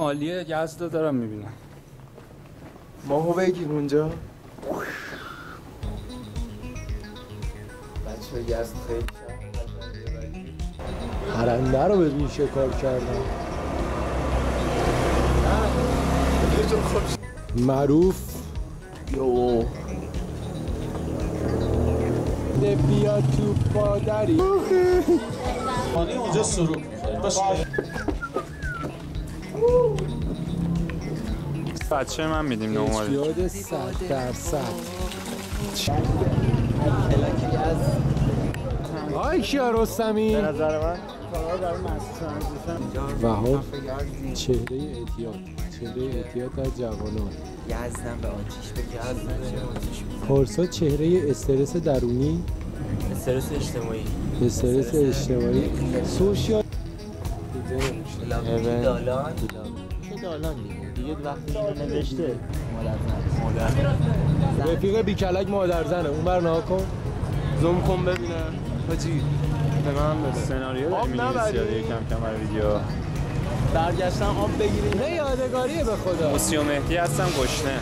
عالیه، یزد دارم میبینم. ماهو بگیر اونجا. بچه یزد خیلی پرنده رو ببین شکار کردن. معروف یو بیا تو پادری خانه اونجا سرو باشه. بچه من میدیم نماره اجیاد 100%. آی کیا رستمی به نظر من وهاب چهره اعتیاد، چهره اعتیاد در جوانان. یزدم به آتیش بکشید. پارسا چهره استرس درونی، استرس اجتماعی، استرس اجتماعی، سوشیال دالان چه دالان دیگه وقتی اینو نوشته مادر رفیق بیکلک مادر زنه. اون بر نها کن، زوم کن ببینم حاجی. به من بده سناریو داری می‌نویسی یکم کم برای ویدیو. برگشتم آب بگیریم. نه یادگاریه به خدا. موسیو مهدی هستم گشنه.